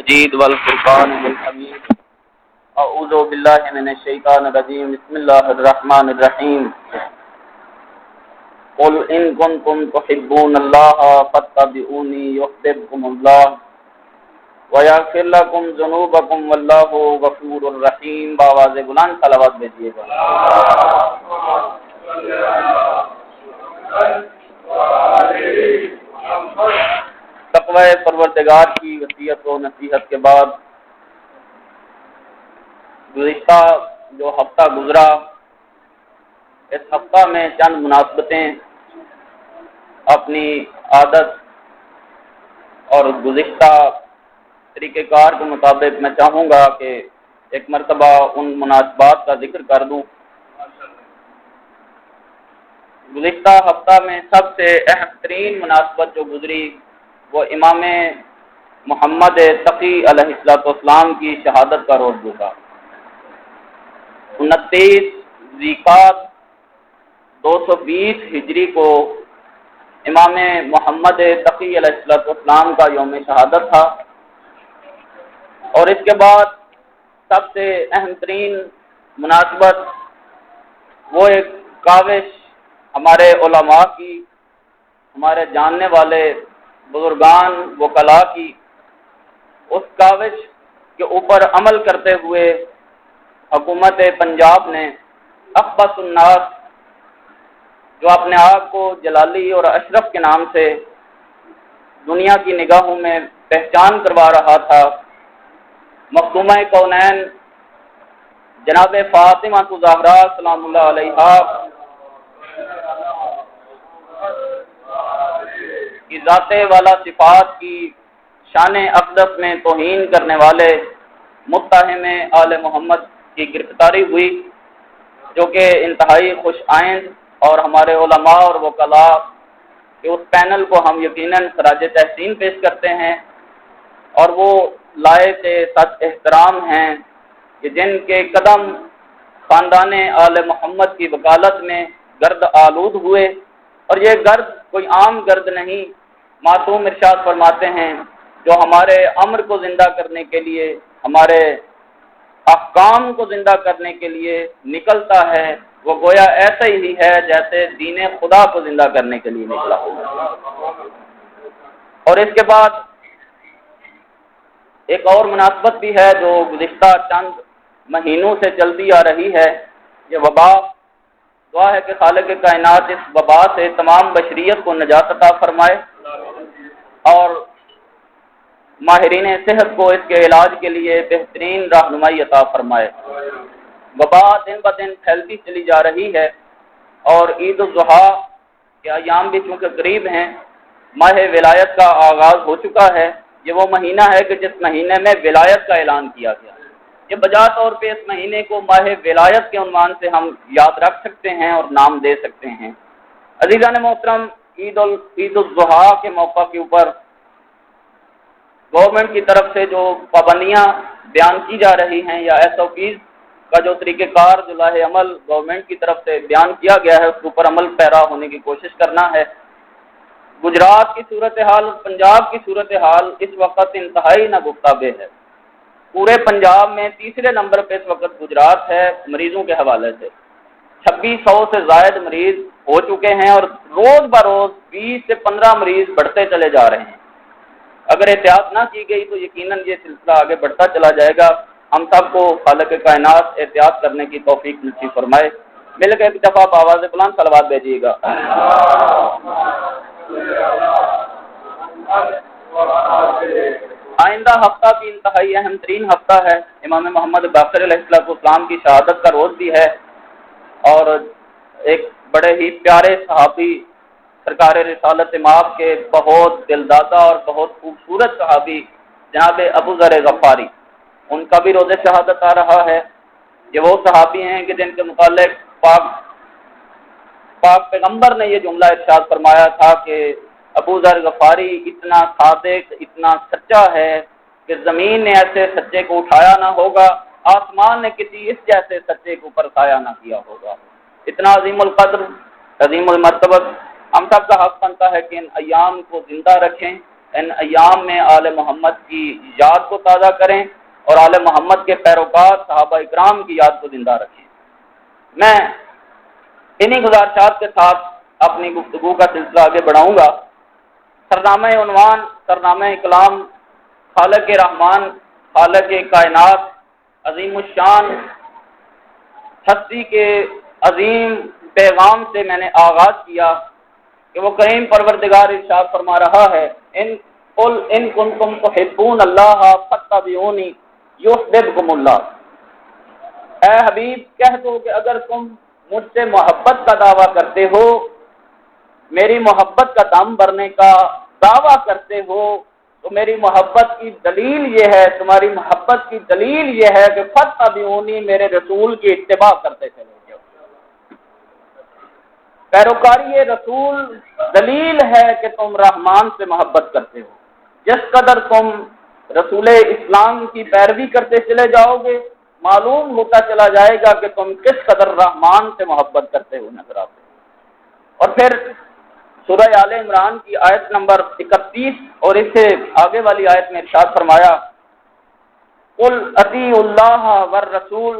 المجيد والفرقان الحميد. اعوذ بالله من الشيطان الرجيم. بسم الله الرحمن الرحيم. قل ان كنتم تحبون الله فاتبعوني يحببكم الله ويغفر لكم ذنوبكم والله غفور رحيم. بآواز بلند صلوات بھیجیے گا. تقوی پروردگار کی وصیت و نصیحت کے بعد گزشتہ جو ہفتہ گزرا، اس ہفتہ میں چند مناسبتیں اپنی عادت اور گزشتہ طریقہ کار کے مطابق میں چاہوں گا کہ ایک مرتبہ ان مناسبات کا ذکر کر دوں. گزشتہ ہفتہ میں سب سے اہم ترین مناسبت جو گزری وہ امام محمد تقی علیہ السلام کی شہادت کا روز گزرا. 29 ذیقعدہ 220 ہجری کو امام محمد تقی علیہ السلام کا یوم شہادت تھا. اور اس کے بعد سب سے اہم ترین مناسبت وہ ایک کاوش ہمارے علماء کی، ہمارے جاننے والے بزرگان وکلاء کی، اس کاوش کے اوپر عمل کرتے ہوئے حکومت پنجاب نے اخبث الناس، جو اپنے آپ کو جلالی اور اشرف کے نام سے دنیا کی نگاہوں میں پہچان کروا رہا تھا، مخدومہ کونین جناب فاطمہ الزہرا سلام اللہ علیہا کی ذات والا صفات کی شان اقدس میں توہین کرنے والے متہم آل محمد کی گرفتاری ہوئی، جو کہ انتہائی خوش آئند اور ہمارے علماء اور وکلاء کے اس پینل کو ہم یقیناً خراج تحسین پیش کرتے ہیں. اور وہ لائق سچ احترام ہیں کہ جن کے قدم خاندان آل محمد کی وکالت میں گرد آلود ہوئے. اور یہ گرد کوئی عام گرد نہیں، معصوم ارشاد فرماتے ہیں جو ہمارے امر کو زندہ کرنے کے لیے، ہمارے احکام کو زندہ کرنے کے لیے نکلتا ہے، وہ گویا ایسا ہی ہے جیسے دین خدا کو زندہ کرنے کے لیے نکلا ہوا. اور اس کے بعد ایک اور مناسبت بھی ہے جو گزشتہ چند مہینوں سے چلتی آ رہی ہے، یہ وبا. دعا ہے کہ خالق کائنات اس وبا سے تمام بشریت کو نجات عطا فرمائے اور ماہرین صحت کو اس کے علاج کے لیے بہترین رہنمائی عطا فرمائے. وبا دن بدن پھیلتی چلی جا رہی ہے اور عید الاضحیٰ کے ایام بھی چونکہ قریب ہیں، ماہ ولایت کا آغاز ہو چکا ہے. یہ وہ مہینہ ہے کہ جس مہینے میں ولایت کا اعلان کیا گیا. یہ بجا طور پہ اس مہینے کو ماہ ولایت کے عنوان سے ہم یاد رکھ سکتے ہیں اور نام دے سکتے ہیں. عزیزان محترم، عید الاضحیٰ کے موقع کے اوپر گورنمنٹ کی طرف سے جو پابندیاں بیان کی جا رہی ہیں یا SOPs کا جو طریقہ کار جو لاہ عمل گورنمنٹ کی طرف سے بیان کیا گیا ہے، اس کے اوپر عمل پیرا ہونے کی کوشش کرنا ہے. گجرات کی صورتحال، پنجاب کی صورتحال اس وقت انتہائی ناگفتابے ہے. پورے پنجاب میں تیسرے نمبر پہ اس وقت گجرات ہے مریضوں کے حوالے سے. 2600 سے زائد مریض ہو چکے ہیں اور روز بروز 20 سے 15 مریض بڑھتے چلے جا رہے ہیں. اگر احتیاط نہ کی گئی تو یقیناً یہ سلسلہ آگے بڑھتا چلا جائے گا. ہم سب کو خالق کائنات احتیاط کرنے کی توفیق نصیب فرمائے. مل کے ایک دفعہ بآواز بلند صلوات بھیجیے گا. آئندہ ہفتہ بھی انتہائی اہم ترین ہفتہ ہے. امام محمد باقر علیہ السلام کی شہادت کا روز بھی ہے اور ایک بڑے ہی پیارے صحابی سرکار رسالت مآب کے بہت دلدادہ اور بہت خوبصورت صحابی جناب ابو ذر غفاری، ان کا بھی روز شہادت آ رہا ہے. یہ وہ صحابی ہیں کہ جن کے متعلق پاک پیغمبر نے یہ جملہ ارشاد فرمایا تھا کہ ابو ذر غفاری اتنا صادق، اتنا سچا ہے کہ زمین نے ایسے سچے کو اٹھایا نہ ہوگا، آسمان نے کسی اس جیسے سچے کو اوپر سایہ نہ کیا ہوگا. اتنا عظیم القدر، عظیم المرتبت. ہم سب کا حق بنتا ہے کہ ان ایام کو زندہ رکھیں، ان ایام میں آل محمد کی یاد کو تازہ کریں اور آل محمد کے پیروکار صحابہ اکرام کی یاد کو زندہ رکھیں۔ میں انہی گزارشات کے ساتھ اپنی گفتگو کا سلسلہ آگے بڑھاؤں گا۔ سرنامہ عنوان، سرنامہ کلام خالق رحمان، خالق کائنات، عظیم الشان ہستی کے عظیم پیغام سے میں نے آغاز کیا کہ وہ کریم پروردگار ارشاد فرما رہا ہے، قل ان کنتم تحبون اللہ فاتبعونی یحببکم اللہ۔ اے حبیب کہہ دو کہ اگر تم مجھ سے محبت کا دعویٰ کرتے ہو، میری محبت کا دم بھرنے کا دعویٰ کرتے ہو، تو میری محبت کی دلیل یہ ہے، تمہاری محبت کی دلیل یہ ہے کہ فاتبعونی، میرے رسول کی اتباع کرتے چلو۔ پیروکاری رسول دلیل ہے کہ تم رحمان سے محبت کرتے ہو۔ جس قدر تم رسول اسلام کی پیروی کرتے چلے جاؤ گے، معلوم ہوتا چلا جائے گا کہ تم کس قدر رحمان سے محبت کرتے ہو نظر آتے ہو۔ اور پھر سورہ آل عمران کی آیت نمبر 31 اور اس سے آگے والی آیت میں ارشاد فرمایا، قل اطیعوا اللہ والرسول،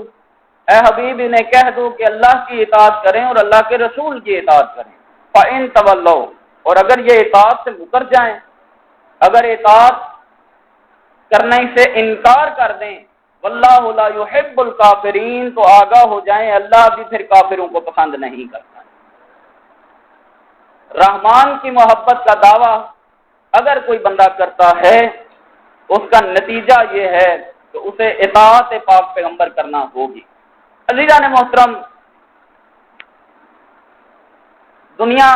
اے حبیب انہیں کہہ دو کہ اللہ کی اطاعت کریں اور اللہ کے رسول کی اطاعت کریں۔ فَإِن تَوَلَّوْا، اور اگر یہ اطاعت سے مکر جائیں، اگر اطاعت کرنے سے انکار کر دیں، وَاللَّهُ لَا يُحِبُّ الْكَافِرِينَ، تو آگاہ ہو جائیں اللہ بھی پھر کافروں کو پسند نہیں کرتا۔ رحمان کی محبت کا دعویٰ اگر کوئی بندہ کرتا ہے، اس کا نتیجہ یہ ہے کہ اسے اطاعت پاک پیغمبر کرنا ہوگی۔ عزیزان محترم، دنیا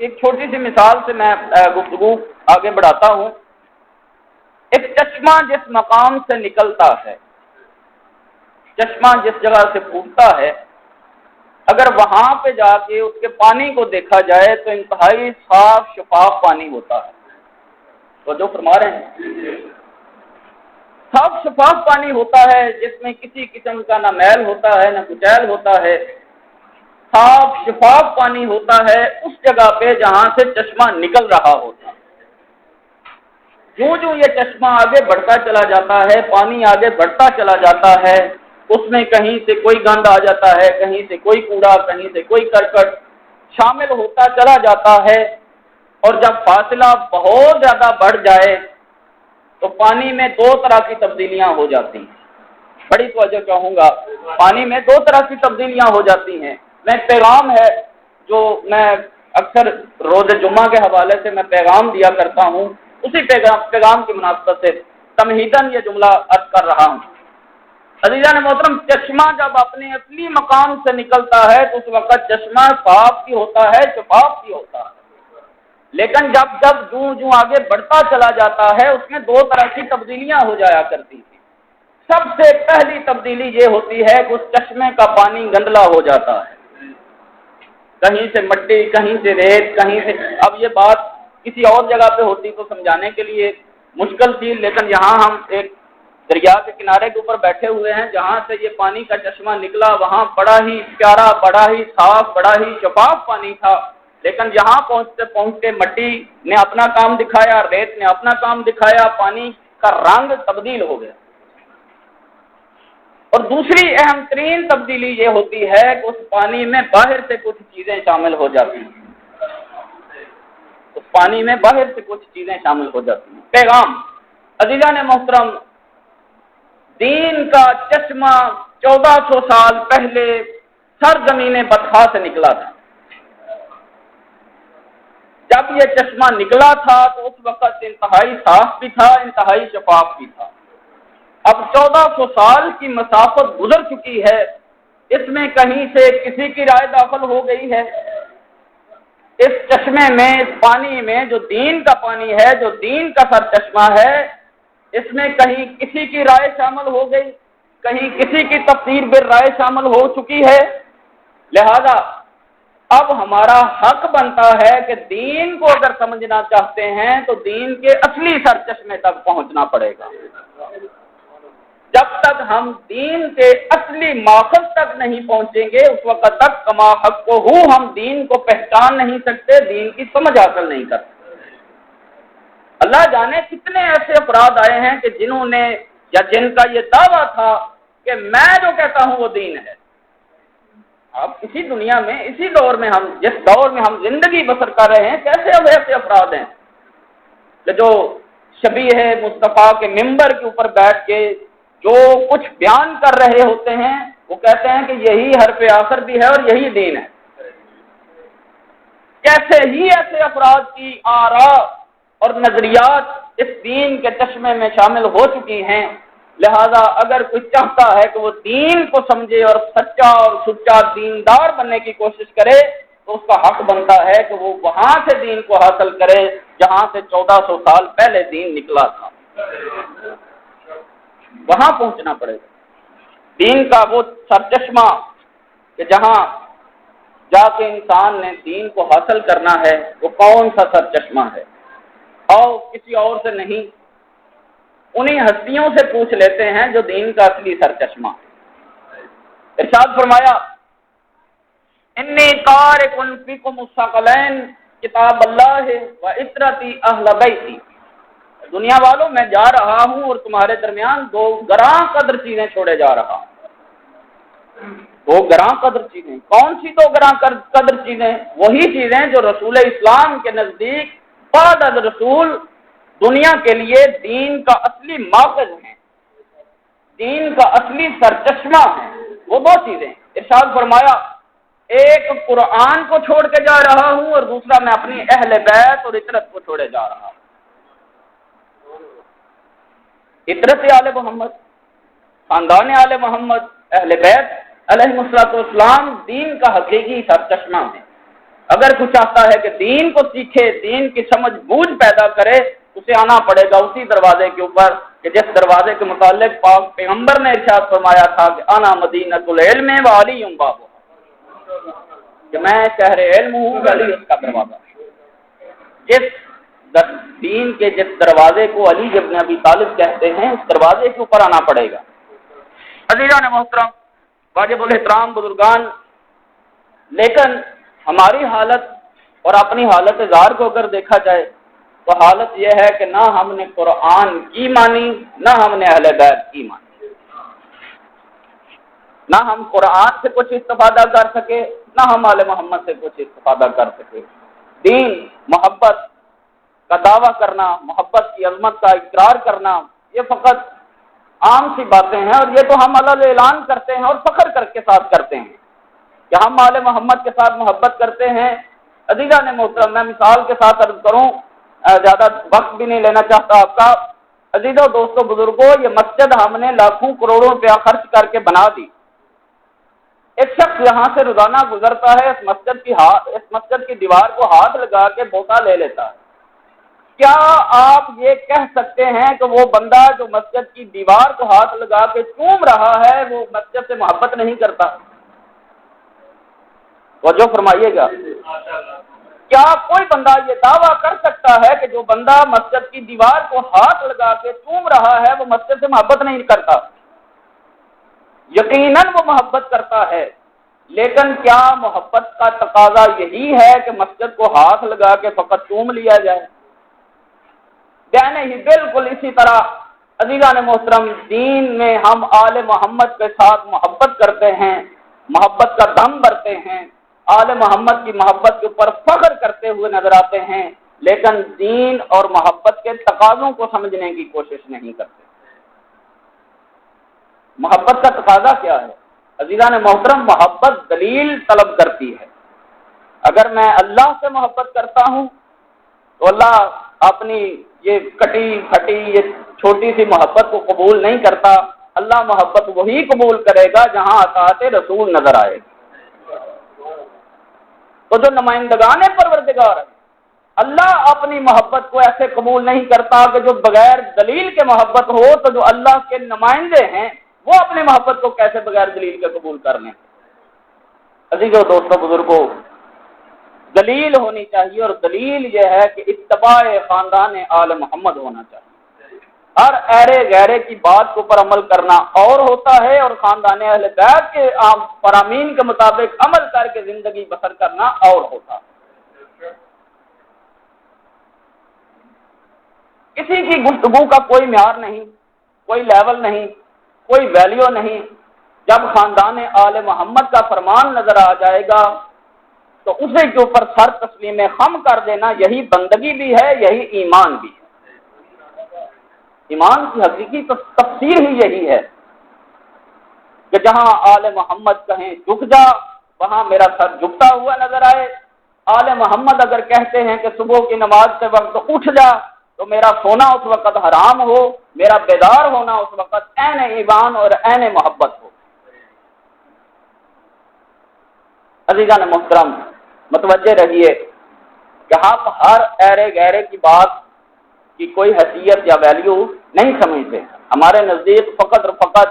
ایک چھوٹی سی مثال سے میں گفتگو آگے بڑھاتا ہوں۔ ایک چشمہ جس مقام سے نکلتا ہے، چشمہ جس جگہ سے پھوٹتا ہے، اگر وہاں پہ جا کے اس کے پانی کو دیکھا جائے تو انتہائی صاف شفاف پانی ہوتا ہے۔ تو جو فرما رہے ہیں، صاف شفاف پانی ہوتا ہے جس میں کسی قسم کا نہ میل ہوتا ہے نہ کچیل ہوتا ہے، صاف شفاف پانی ہوتا ہے اس جگہ پہ جہاں سے چشمہ نکل رہا ہوتا ہے۔ جو یہ چشمہ آگے بڑھتا چلا جاتا ہے، پانی آگے بڑھتا چلا جاتا ہے، اس میں کہیں سے کوئی گند آ جاتا ہے، کہیں سے کوئی کوڑا، کہیں سے کوئی کرکٹ شامل ہوتا چلا جاتا ہے، اور جب فاصلہ بہت زیادہ بڑھ جائے تو پانی میں دو طرح کی تبدیلیاں ہو جاتی ہیں۔ بڑی توجہ چاہوں گا، پانی میں دو طرح کی تبدیلیاں ہو جاتی ہیں۔ میں پیغام ہے جو میں اکثر روز جمعہ کے حوالے سے میں پیغام دیا کرتا ہوں، اسی پیغام کی مناسبت سے تمہیداً یہ جملہ عرض کر رہا ہوں۔ عزیزان محترم، چشمہ جب اپنے اصلی مقام سے نکلتا ہے تو اس وقت چشمہ صاف بھی ہوتا ہے، شفاف بھی ہوتا ہے، لیکن جب جو آگے بڑھتا چلا جاتا ہے اس میں دو طرح کی تبدیلیاں ہو جایا کرتی ہیں۔ سب سے پہلی تبدیلی یہ ہوتی ہے کہ اس چشمے کا پانی گندلا ہو جاتا ہے، کہیں سے مٹی، کہیں سے ریت، کہیں سے، اب یہ بات کسی اور جگہ پہ ہوتی تو سمجھانے کے لیے مشکل تھی، لیکن یہاں ہم ایک دریا کے کنارے کے اوپر بیٹھے ہوئے ہیں جہاں سے یہ پانی کا چشمہ نکلا، وہاں بڑا ہی پیارا، بڑا ہی صاف، بڑا ہی شفاف پانی تھا، لیکن یہاں پہنچتے پہنچتے مٹی نے اپنا کام دکھایا، ریت نے اپنا کام دکھایا، پانی کا رنگ تبدیل ہو گیا۔ اور دوسری اہم ترین تبدیلی یہ ہوتی ہے کہ اس پانی میں باہر سے کچھ چیزیں شامل ہو جاتی ہیں، اس پانی میں باہر سے کچھ چیزیں شامل ہو جاتی ہیں۔ پیغام، عزیزان محترم، دین کا چشمہ 1400 سال پہلے سرزمین بطحا سے نکلا تھا۔ جب یہ چشمہ نکلا تھا تو اس وقت انتہائی صاف بھی تھا، انتہائی شفاف بھی تھا۔ اب 1400 سال کی مسافت گزر چکی ہے، اس میں کہیں سے کسی کی رائے داخل ہو گئی ہے؟ اس چشمے میں، اس پانی میں جو دین کا پانی ہے، جو دین کا سر چشمہ ہے، اس میں کہیں کسی کی رائے شامل ہو گئی، کہیں کسی کی تفسیر بالرائے شامل ہو چکی ہے؟ لہذا اب ہمارا حق بنتا ہے کہ دین کو اگر سمجھنا چاہتے ہیں تو دین کے اصلی سر چشمے تک پہنچنا پڑے گا۔ جب تک ہم دین کے اصلی ماخذ تک نہیں پہنچیں گے اس وقت تک کما حق کو ہم دین کو پہچان نہیں سکتے، دین کی سمجھ حاصل نہیں کر سکتے۔ اللہ جانے کتنے ایسے افراد آئے ہیں کہ جنہوں نے یا جن کا یہ دعویٰ تھا کہ میں جو کہتا ہوں وہ دین ہے۔ اب اسی دنیا میں، اسی دور میں، ہم جس دور میں ہم زندگی بسر کر رہے ہیں، کیسے اب ایسے افراد ہیں کہ جو شبیہ مصطفیٰ کے ممبر کے اوپر بیٹھ کے جو کچھ بیان کر رہے ہوتے ہیں وہ کہتے ہیں کہ یہی حرف آخر بھی ہے اور یہی دین ہے۔ کیسے ہی ایسے افراد کی آراء اور نظریات اس دین کے چشمے میں شامل ہو چکی ہیں، لہذا اگر کوئی چاہتا ہے کہ وہ دین کو سمجھے اور سچا اور سچا دیندار بننے کی کوشش کرے تو اس کا حق بنتا ہے کہ وہ وہاں سے دین کو حاصل کرے جہاں سے 1400 سال پہلے دین نکلا تھا، وہاں پہنچنا پڑے گا۔ دین کا وہ سرچشمہ کہ جہاں جا کے انسان نے دین کو حاصل کرنا ہے، وہ کون سا سرچشمہ ہے؟ اور کسی اور سے نہیں، انہی ہستیوں سے پوچھ لیتے ہیں جو دین کا اصلی سرچشمہ ہے۔ ارشاد فرمایا انی تارک فیکم الثقلین کتاب اللہ و عترتی اہل بیتی، دنیا والوں میں جا رہا ہوں اور تمہارے درمیان دو گراں قدر چیزیں چھوڑے جا رہا ہوں۔ دو گراں قدر چیزیں، کون سی دو گراں قدر چیزیں؟ وہی چیزیں جو رسول اسلام کے نزدیک بعد از رسول دنیا کے لیے دین کا اصلی ماخذ ہیں، دین کا اصلی سرچشمہ ہے، وہ دو چیزیں۔ ارشاد فرمایا ایک قرآن کو چھوڑ کے جا رہا ہوں اور دوسرا میں اپنی اہل بیت اور عترت کو چھوڑے جا رہا ہوں۔ عترت آل محمد، خاندان آل محمد، اہل بیت علیہ السلام دین کا حقیقی سرچشمہ ہے۔ اگر کوئی چاہتا ہے کہ دین کو سیکھے، دین کی سمجھ بوجھ پیدا کرے، اسے آنا پڑے گا اسی دروازے کے اوپر کہ جس دروازے کے متعلق پاک پیغمبر نے ارشاد فرمایا تھا کہ انا مدینۃ العلم و علی بابہ، کہ میں شہر علم ہوں، علی اس کا دروازہ۔ جس دین کے جس دروازے کو علی ابن ابی طالب کہتے ہیں، اس دروازے کے اوپر آنا پڑے گا۔ عزیزان محترم، واجب الاحترام بزرگان، لیکن ہماری حالت اور اپنی حالت زار کو اگر دیکھا جائے تو حالت یہ ہے کہ نہ ہم نے قرآن کی مانی، نہ ہم نے اہل بیت کی مانی، نہ ہم قرآن سے کچھ استفادہ کر سکے، نہ ہم آل محمد سے کچھ استفادہ کر سکے۔ دین، محبت کا دعویٰ کرنا، محبت کی عظمت کا اقرار کرنا، یہ فقط عام سی باتیں ہیں اور یہ تو ہم علل اعلان کرتے ہیں اور فخر کر کے ساتھ کرتے ہیں کہ ہم آل محمد کے ساتھ محبت کرتے ہیں۔ عزیزان محترم، میں مثال کے ساتھ عرض کروں، زیادہ وقت بھی نہیں لینا چاہتا آپ کا۔ عزیزوں، دوستوں، بزرگوں، یہ مسجد ہم نے لاکھوں کروڑوں روپیہ خرچ کر کے بنا دی۔ ایک شخص یہاں سے روزانہ گزرتا ہے، اس مسجد کی دیوار کو ہاتھ لگا کے بوسہ لے لیتا ہے۔ کیا آپ یہ کہہ سکتے ہیں کہ وہ بندہ جو مسجد کی دیوار کو ہاتھ لگا کے چوم رہا ہے وہ مسجد سے محبت نہیں کرتا؟ توجہ فرمائیے گا۔ کیا کوئی بندہ یہ دعویٰ کر سکتا ہے کہ جو بندہ مسجد کی دیوار کو ہاتھ لگا کے چوم رہا ہے وہ مسجد سے محبت نہیں کرتا؟ یقیناً وہ محبت کرتا ہے، لیکن کیا محبت کا تقاضا یہی ہے کہ مسجد کو ہاتھ لگا کے فقط چوم لیا جائے؟ نہیں، بالکل اسی طرح عزیزان محترم، دین میں ہم آل محمد کے ساتھ محبت کرتے ہیں، محبت کا دم بھرتے ہیں، آل محمد کی محبت کے اوپر فخر کرتے ہوئے نظر آتے ہیں، لیکن دین اور محبت کے تقاضوں کو سمجھنے کی کوشش نہیں کرتے۔ محبت کا تقاضا کیا ہے؟ عزیزان محترم، محبت دلیل طلب کرتی ہے۔ اگر میں اللہ سے محبت کرتا ہوں تو اللہ اپنی یہ کٹی پھٹی یہ چھوٹی سی محبت کو قبول نہیں کرتا۔ اللہ محبت وہی قبول کرے گا جہاں اطاعت رسول نظر آئے گا۔ تو جو نمائندگان پروردگار ہے، اللہ اپنی محبت کو ایسے قبول نہیں کرتا کہ جو بغیر دلیل کے محبت ہو، تو جو اللہ کے نمائندے ہیں وہ اپنی محبت کو کیسے بغیر دلیل کے قبول کر لیں؟ عزیزو، دوستو، بزرگوں، دلیل ہونی چاہیے، اور دلیل یہ ہے کہ اتباع خاندان آل محمد ہونا چاہیے۔ ہر ایرے غیرے کی بات کے اوپر عمل کرنا اور ہوتا ہے، اور خاندان اہل بیت کے فرامین کے مطابق عمل کر کے زندگی بسر کرنا اور ہوتا ہے۔ کسی کی گفتگو کا کوئی معیار نہیں، کوئی لیول نہیں، کوئی ویلیو نہیں۔ جب خاندان آل محمد کا فرمان نظر آ جائے گا تو اسے کے اوپر سر تسلیم خم کر دینا، یہی بندگی بھی ہے، یہی ایمان بھی ہے۔ ایمان کی حقیقی تفسیر ہی یہی ہے کہ جہاں آل محمد کہیں جھک جا، وہاں میرا سر جھکتا ہوا نظر آئے۔ آل محمد اگر کہتے ہیں کہ صبح کی نماز کے وقت اٹھ جا، تو میرا سونا اس وقت حرام ہو، میرا بیدار ہونا اس وقت عین ایمان اور عین محبت ہو۔ عزیزان محترم، متوجہ رہیے کہ آپ ہر ایرے گہرے کی بات کی کوئی حیثیت یا ویلیو نہیں سمجھتے۔ ہمارے نزدیک فقط اور فقط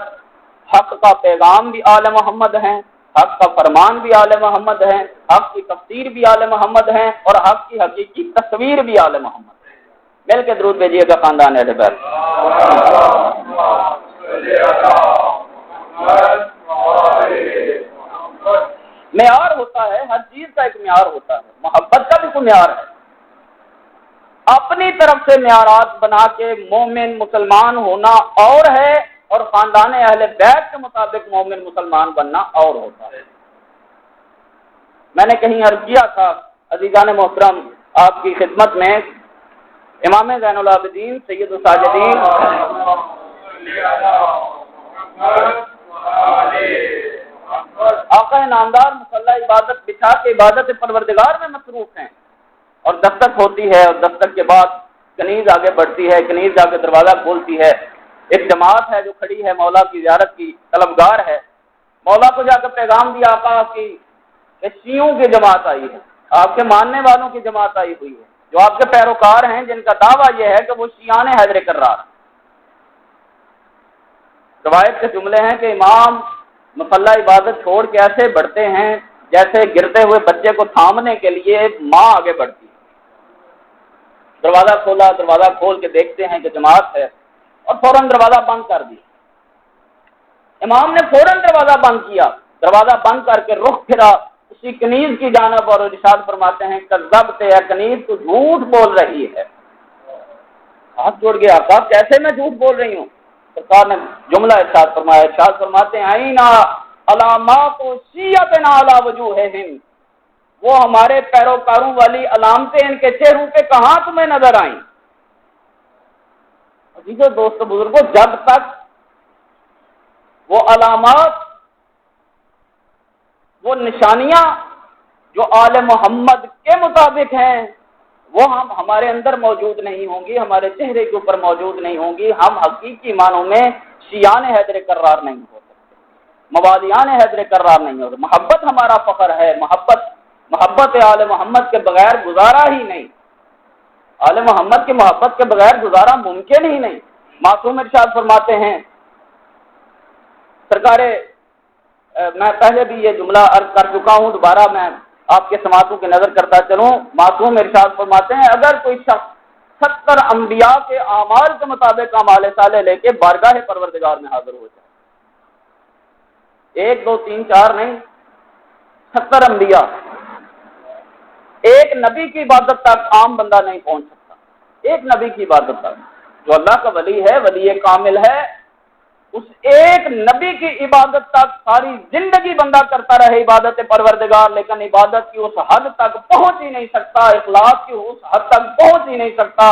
حق کا پیغام بھی آل محمد ہیں، حق کا فرمان بھی آل محمد ہیں، حق کی تفسیر بھی آل محمد ہیں، اور حق کی حقیقی تصویر بھی آل محمد ہے۔ مل کے درود بھیجیے گا خاندان اہل بیت۔ معیار ہوتا ہے، ہر چیز کا ایک معیار ہوتا ہے، محبت کا بھی کوئی معیار ہے۔ اپنی طرف سے معیارات بنا کے مومن مسلمان ہونا اور ہے، اور خاندان اہل بیت کے مطابق مومن مسلمان بننا اور ہوتا ہے۔ میں نے کہیں عرض کیا تھا عزیزان محترم آپ کی خدمت میں، امام زین العابدین سید الساجدین آقا نامدار مصلی عبادت بچھا کے عبادت پروردگار میں مصروف ہیں، اور دستک ہوتی ہے، اور دستک کے بعد کنیز آگے بڑھتی ہے، کنیز جا کے دروازہ کھولتی ہے۔ ایک جماعت ہے جو کھڑی ہے، مولا کی زیارت کی طلبگار ہے۔ مولا کو جا کے پیغام دیا آقا کی کہ شیعوں کی جماعت آئی ہے، آپ کے ماننے والوں کی جماعت آئی ہوئی ہے، جو آپ کے پیروکار ہیں، جن کا دعویٰ یہ ہے کہ وہ شیعان حیدر کرار۔ روایت کے جملے ہیں کہ امام مصلی عبادت چھوڑ کے ایسے بڑھتے ہیں جیسے گرتے ہوئے بچے کو تھامنے کے لیے ماں آگے بڑھتی ہے۔ دروازہ کھولا، دروازہ کھول کے دیکھتے ہیں کہ جماعت ہے، اور فوراً دروازہ بند کر دیا۔ امام نے فوراً دروازہ بند کیا، دروازہ بند کر کے رخ پھرا اسی کنیز کی جانب، اور ارشاد فرماتے ہیں کذبت اے کنیز، تو جھوٹ بول رہی ہے۔ ہاتھ جوڑ گیا، آقا کیسے میں جھوٹ بول رہی ہوں؟ سرکار نے جملہ ارشاد فرمایا، ارشاد فرماتے ہیں آئینہ علامات و شیعتنا علی وجوہہم، وہ ہمارے پیروکاروں والی علامتیں ان کے چہروں پہ کہاں تمہیں نظر آئیں؟ عزیزو دوست بزرگوں، جب تک وہ علامات، وہ نشانیاں جو آل محمد کے مطابق ہیں وہ ہمارے اندر موجود نہیں ہوں گی، ہمارے چہرے کے اوپر موجود نہیں ہوں گی، ہم حقیقی معنوں میں شیعان حیدر کرار نہیں ہو سکتے، موالیان حیدر کرار نہیں ہو سکتے۔ محبت ہمارا فخر ہے، محبت آل محمد کے بغیر گزارا ہی نہیں، آل محمد کی محبت کے بغیر گزارا ممکن ہی نہیں۔ معصوم ارشاد فرماتے ہیں، سرکار میں پہلے بھی یہ جملہ عرض کر چکا ہوں، دوبارہ میں آپ کے سماعتوں کی نظر کرتا چلوں۔ معصوم ارشاد فرماتے ہیں اگر کوئی شخص 70 انبیاء کے اعمال کے مطابق اعمال صالح لے کے بارگاہ پروردگار میں حاضر ہو جائے، 1 2 3 4 نہیں، 70 انبیاء، ایک نبی کی عبادت تک عام بندہ نہیں پہنچ سکتا، ایک نبی کی عبادت تک۔ جو اللہ کا ولی ہے، ولی کامل ہے، اس ایک نبی کی عبادت تک ساری زندگی بندہ کرتا رہے عبادت پروردگار، لیکن عبادت کی اس حد تک پہنچ ہی نہیں سکتا، اخلاص کی اس حد تک پہنچ ہی نہیں سکتا۔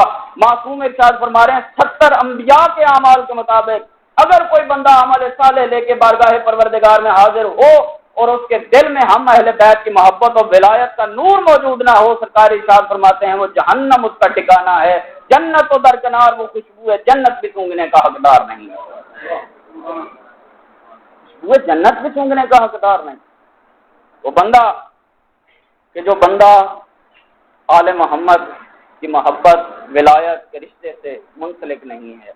معصوم ارشاد فرما رہے ہیں 70 انبیاء کے اعمال کے مطابق اگر کوئی بندہ عمل صالح لے کے بارگاہ پروردگار میں حاضر ہو اور اس کے دل میں ہم اہل بیت کی محبت اور ولایت کا نور موجود نہ ہو، سرکار ارشاد فرماتے ہیں وہ جہنم اس کا ٹھکانہ ہے، جنت و درکنار وہ خوشبو ہے، جنت بھی سونگھنے کا حقدار نہیں ہے، وہ جنت بھی سونگھنے کا حقدار نہیں۔ وہ بندہ کہ جو بندہ آل محمد کی محبت ولایت کے رشتے سے منسلک نہیں ہے،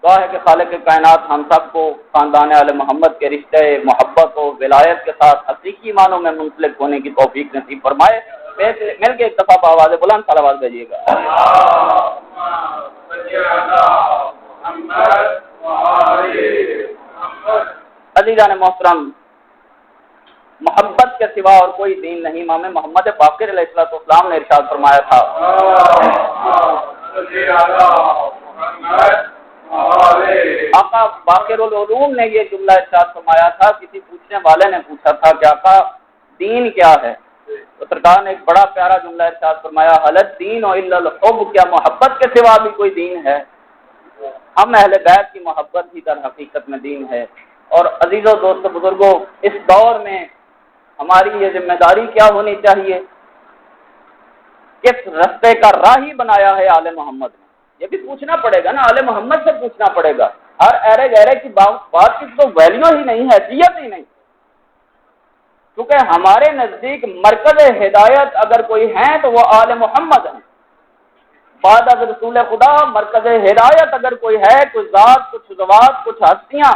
دعا ہے کہ خالق کائنات ہم سب کو خاندان آل محمد کے رشتے محبت و ولایت کے ساتھ حقیقی معنوں میں منسلک ہونے کی توفیق نصیب فرمائے۔ مل کے ایک دفعہ بآواز بلند صلوات بھیجیے گا۔ عزیزان محترم، محبت کے سوا اور کوئی دین نہیں۔ امام محمد باقر علیہ السلام نے ارشاد فرمایا تھا آقا باقر العلوم نے یہ جملہ ارشاد فرمایا تھا، کسی پوچھنے والے نے پوچھا تھا کہ آقا دین کیا ہے؟ تو سرکار نے ایک بڑا پیارا جملہ ارشاد فرمایا، حل الدین الا الحب، کیا محبت کے سوا بھی کوئی دین ہے؟ ہم اہل بیت کی محبت ہی در حقیقت میں دین ہے۔ اور عزیزوں، دوستو، بزرگوں، اس دور میں ہماری یہ ذمہ داری کیا ہونی چاہیے؟ کس رستے کا راہی بنایا ہے آل محمد نے؟ یہ بھی پوچھنا پڑے گا نا، آل محمد سے پوچھنا پڑے گا۔ ہر ایرے گہرے کی بات کی تو ویلیو ہی نہیں، حیثیت ہی نہیں، کیونکہ ہمارے نزدیک مرکز ہدایت اگر کوئی ہے تو وہ آل محمد ہے۔ بعد از رسول خدا مرکز ہدایت اگر کوئی ہے، کوئی ذات، کچھ ذوات، کچھ ہستیاں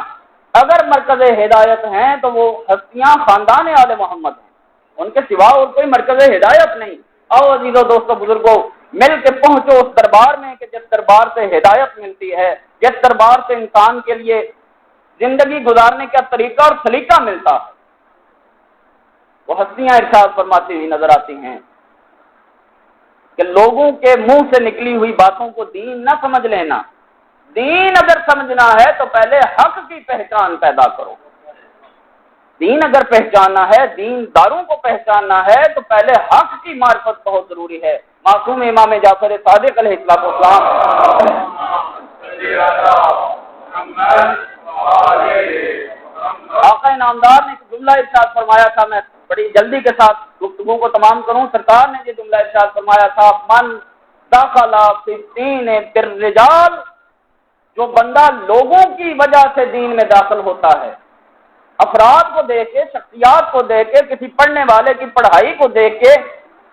اگر مرکز ہدایت ہیں تو وہ ہستیاں خاندان آل محمد ہیں، ان کے سوا اور کوئی مرکز ہدایت نہیں۔ آؤ عزیزوں، دوستوں، بزرگوں، مل کے پہنچو اس دربار میں کہ جس دربار سے ہدایت ملتی ہے، جس دربار سے انسان کے لیے زندگی گزارنے کا طریقہ اور سلیقہ ملتا ہے۔ وہ ہستیاں ارشاد فرماتی ہوئی نظر آتی ہیں کہ لوگوں کے منہ سے نکلی ہوئی باتوں کو دین نہ سمجھ لینا، دین اگر سمجھنا ہے تو پہلے حق کی پہچان پیدا کرو۔ دین اگر پہچاننا ہے، دین داروں کو پہچاننا ہے تو پہلے حق کی معرفت بہت ضروری ہے۔ معصوم امام جعفر صادق علیہ السلام آقا نامدار نے جملہ ارشاد فرمایا تھا، میں بڑی جلدی کے ساتھ گفتگو کو تمام کروں۔ سرکار نے یہ جملہ ارشاد فرمایا تھا، من دخل فی الدین بالرجال، جو بندہ لوگوں کی وجہ سے دین میں داخل ہوتا ہے، افراد کو دیکھ کے، شخصیات کو دیکھ کے، کسی پڑھنے والے کی پڑھائی کو دیکھ کے،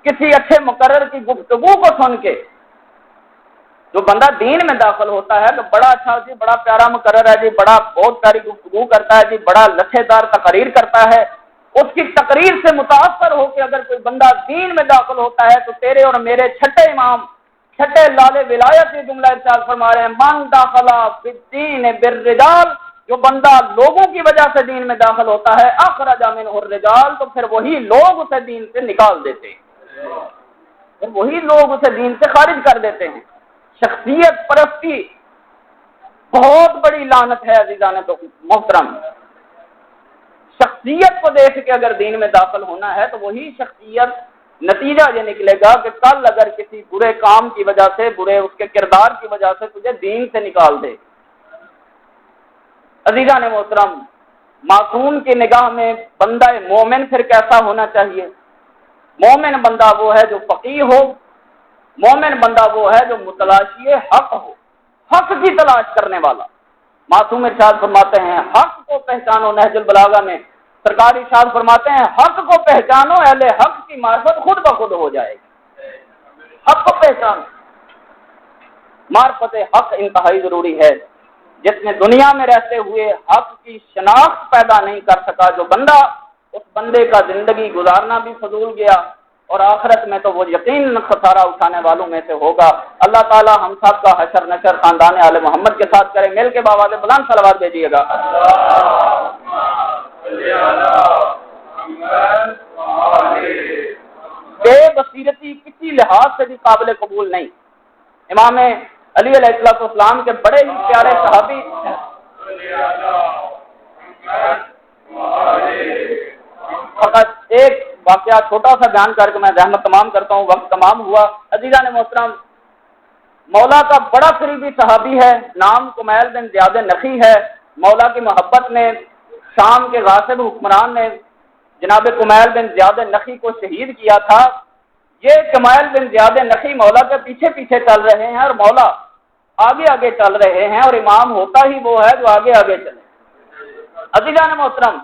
کسی اچھے مقرر کی گفتگو کو سن کے جو بندہ دین میں داخل ہوتا ہے تو بڑا اچھا جی، بڑا پیارا مقرر ہے جی، بڑا بہت پیاری گفتگو کرتا ہے جی، بڑا لچھے دار تقریر کرتا ہے، اس کی تقریر سے متاثر ہو کے اگر کوئی بندہ دین میں داخل ہوتا ہے تو تیرے اور میرے چھٹے امام، چھٹے لال ولایت یہ جملہ ارشاد فرما رہے ہیں، من داخل فی الدین بالرجال، جو بندہ لوگوں کی وجہ سے دین میں داخل ہوتا ہے، اخرج منہ الرجال، تو پھر وہی لوگ اسے دین سے نکال دیتے ہیں، پھر وہی لوگ اسے دین سے خارج کر دیتے ہیں۔ شخصیت پرستی بہت بڑی لعنت ہے عزیزان محترم۔ شخصیت کو دیکھ کے اگر دین میں داخل ہونا ہے تو وہی شخصیت، نتیجہ یہ نکلے گا کہ کل اگر کسی برے کام کی وجہ سے، برے اس کے کردار کی وجہ سے تجھے دین سے نکال دے۔ عزیزان محترم، معصوم کی نگاہ میں بندہ مومن پھر کیسا ہونا چاہیے؟ مومن بندہ وہ ہے جو فقیہ ہو، مومن بندہ وہ ہے جو متلاشی حق ہو، حق کی تلاش کرنے والا۔ معصوم ارشاد فرماتے ہیں، حق کو پہچانو، نہج البلاغہ میں سرکار ارشاد فرماتے ہیں، حق کو پہچانو، اہل حق کی معرفت خود بخود ہو جائے گی۔ حق کو پہچانو، معرفت حق انتہائی ضروری ہے۔ جس نے دنیا میں رہتے ہوئے حق کی شناخت پیدا نہیں کر سکا جو بندہ، اس بندے کا زندگی گزارنا بھی فضول گیا، اور آخرت میں تو وہ یقیناً خسارہ اٹھانے والوں میں سے ہوگا۔ اللہ تعالی ہم سب کا حشر نشر خاندان آل محمد کے ساتھ کرے۔ مل کے بآواز بلند صلوات بھیجیے گا۔ بے بصیرتی کسی لحاظ سے بھی قابل قبول نہیں۔ امام علی علیہ السلام کے بڑے ہی پیارے صحابی، فقط ایک واقعہ چھوٹا سا بیان کر کے میں رحمت تمام کرتا ہوں، وقت تمام ہوا۔ عزیزان محترم، مولا کا بڑا قریبی صحابی ہے، نام کمیل بن زیاد نخی ہے۔ مولا کی محبت میں شام کے غاصب حکمران نے جناب کمیل بن زیاد نخی کو شہید کیا تھا۔ یہ کمیل بن زیاد نخی مولا کے پیچھے پیچھے چل رہے ہیں اور مولا آگے آگے چل رہے ہیں، اور امام ہوتا ہی وہ ہے جو آگے آگے چلے۔ عزیزان محترم،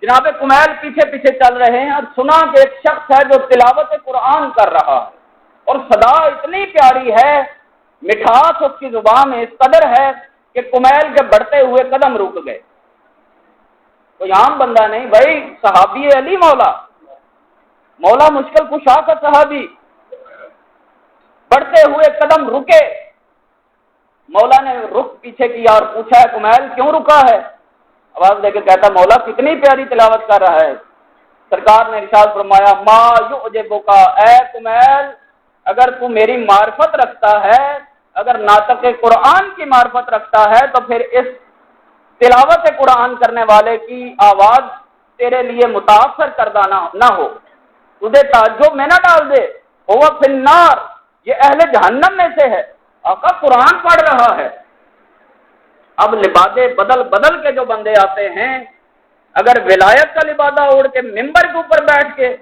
جناب کمیل پیچھے پیچھے چل رہے ہیں اور سنا کہ ایک شخص ہے جو تلاوت قرآن کر رہا ہے، اور صدا اتنی پیاری ہے، مٹھاس اس کی زبان میں اس قدر ہے کہ کمیل کے بڑھتے ہوئے قدم رک گئے۔ کوئی عام بندہ نہیں بھائی، صحابی علی مولا، مولا مشکل کشا کا صحابی، بڑھتے ہوئے قدم رکے۔ مولا نے رخ پیچھے کیا اور پوچھا، کمیل کیوں رکا ہے؟ آواز دے کے کہتا، مولا کتنی پیاری تلاوت کر رہا ہے۔ سرکار نے ارشاد فرمایا، ما یعجبک، اے کمیل، اگر تو میری معرفت رکھتا ہے، اگر ناطق قرآن کی معرفت رکھتا ہے تو پھر اس تلاوت قرآن کرنے والے کی آواز تیرے لیے متاثر کردہ نہ ہو، تجھے تعجب میں نہ ڈال دے، وہ فی النار، یہ اہل جہنم میں سے ہے، آقا قرآن پڑھ رہا ہے۔ اب لبادے بدل بدل کے جو بندے آتے ہیں، اگر ولایت کا لبادہ اوڑھ کے ممبر کے اوپر بیٹھ کے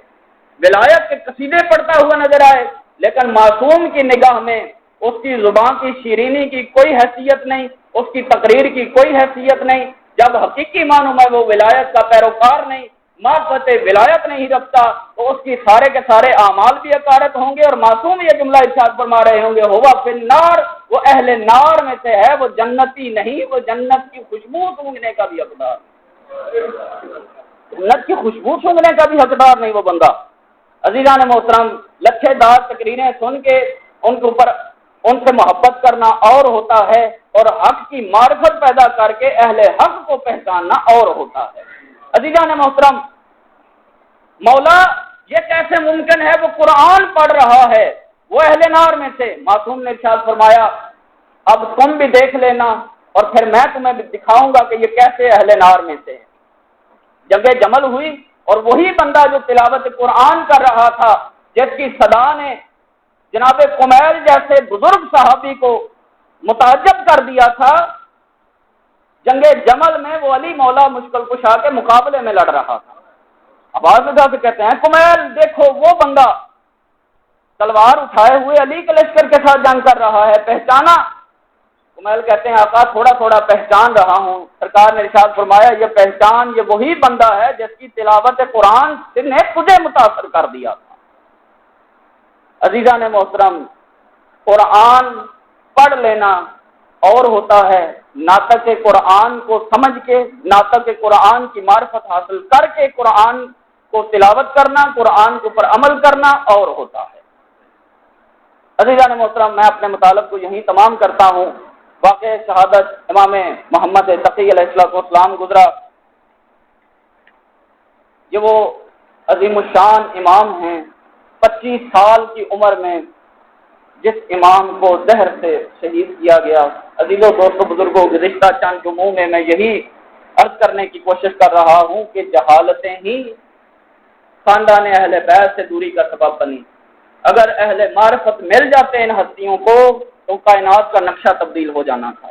ولایت کے قصیدے پڑھتا ہوا نظر آئے، لیکن معصوم کی نگاہ میں اس کی زبان کی شیرینی کی کوئی حیثیت نہیں، اس کی تقریر کی کوئی حیثیت نہیں، جب حقیقی معنوں میں وہ ولایت کا پیروکار نہیں، معرفت ولایت نہیں رکھتا، تو اس کی سارے کے سارے اعمال بھی حقارت ہوں گے، اور معصوم یہ جملہ ارشاد فرما رہے ہوں گے، ہوا فی النار، وہ اہل نار میں سے ہے، وہ جنتی نہیں، وہ جنت کی خوشبو سونگھنے کا بھی حقدار، جنت کی خوشبو سونگھنے کا بھی حقدار نہیں وہ بندہ۔ عزیزان محترم، لچھے دار تقریریں سن کے ان کے اوپر ان سے محبت کرنا اور ہوتا ہے، اور حق کی معرفت پیدا کر کے اہل حق کو پہچاننا اور ہوتا ہے۔ عزیزان محترم، مولا یہ کیسے ممکن ہے، وہ قرآن پڑھ رہا ہے، وہ اہل نار میں سے؟ معصوم نے ارشاد فرمایا اب تم بھی دیکھ لینا اور پھر میں تمہیں بھی دکھاؤں گا کہ یہ کیسے اہل نار میں سے ہے۔ جنگ جمل ہوئی اور وہی بندہ جو تلاوت قرآن کر رہا تھا، جس کی صدا نے جناب قمیل جیسے بزرگ صحابی کو متعجب کر دیا تھا، جنگ جمل میں وہ علی مولا مشکل کشا کے مقابلے میں لڑ رہا تھا۔ آواز اٹھا کے کہتے ہیں قمیل دیکھو وہ بندہ تلوار اٹھائے ہوئے علی کے لشکر کے ساتھ جنگ کر رہا ہے، پہچانا؟ قمیل کہتے ہیں آقا تھوڑا تھوڑا پہچان رہا ہوں۔ سرکار نے ارشاد فرمایا یہ پہچان، یہ وہی بندہ ہے جس کی تلاوت قرآن نے تجھے متاثر کر دیا تھا۔ عزیزان محترم، قرآن پڑھ لینا اور ہوتا ہے، ناطق قرآن کو سمجھ کے، ناطق قرآن کی معرفت حاصل کر کے قرآن کو تلاوت کرنا، قرآن کے اوپر عمل کرنا اور ہوتا ہے۔ عزیزان محترم، میں اپنے مطالب کو یہیں تمام کرتا ہوں۔ واقع شہادت امام محمد تقی علیہ السلام گزرا، یہ وہ عظیم الشان امام ہیں، 25 سال کی عمر میں جس امام کو زہر سے شہید کیا گیا۔ عزیزوں، دوستوں، بزرگوں، گزشتہ چند جمعوں میں یہی عرض کرنے کی کوشش کر رہا ہوں کہ جہالتیں ہی خاندان اہل بیت سے دوری کا سبب بنی۔ اگر اہل معرفت مل جاتے ان ہستیوں کو تو کائنات کا نقشہ تبدیل ہو جانا تھا۔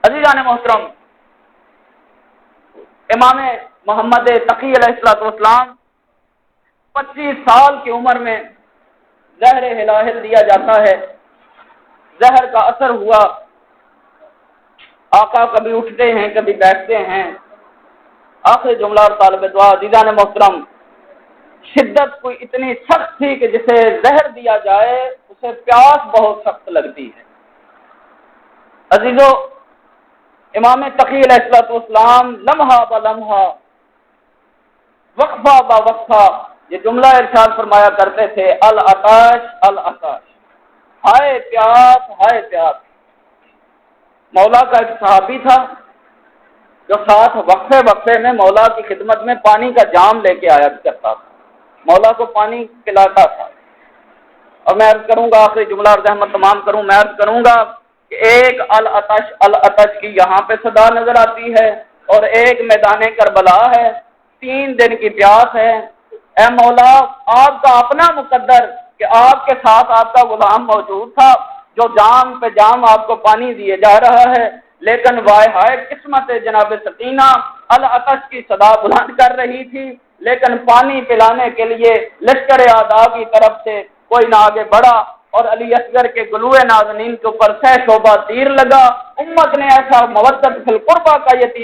عزیزان محترم، امام محمد تقی علیہ السلام 25 سال کی عمر میں زہر ہلاہل دیا جاتا ہے، زہر کا اثر ہوا، آقا کبھی اٹھتے ہیں کبھی بیٹھتے ہیں۔ آخر جملہ اور طالب دعا، عزیزان محترم، شدت کوئی اتنی سخت تھی کہ جسے زہر دیا جائے اسے پیاس بہت سخت لگتی ہے۔ عزیزو، امام تقی علیہ السلام لمحہ بلمحہ، وقفہ با وقفہ یہ جملہ ارشاد فرمایا کرتے تھے، العطش العطش، ہائے پیاس ہائے پیاس۔ مولا کا ایک صحابی تھا جو ساتھ وقفے وقفے میں مولا کی خدمت میں پانی کا جام لے کے آیا کرتا تھا، مولا کو پانی پلاتا تھا۔ اور میں عرض کروں گا، آخری جملہ اور زحمت تمام کروں، میں عرض کروں گا کہ ایک العطش کی یہاں پہ صدا نظر آتی ہے اور ایک میدان کربلا ہے، 3 دن کی پیاس ہے۔ اے مولا، آپ کا اپنا مقدر کہ آپ کے ساتھ آپ کا غلام موجود تھا جو جام پہ جام آپ کو پانی دیے جا رہا ہے، لیکن وائے ہائے قسمت جناب سکینہ العطش کی صدا بلند کر رہی تھی، لیکن پانی پلانے کے لیے لشکر اعداء کی طرف سے کوئی نہ آگے بڑھا اور علی اصغر کے گلوئے نازنین کے اوپر 6 شعبہ تیر لگا۔ امت نے ایسا مودت فی القربہ کا یہ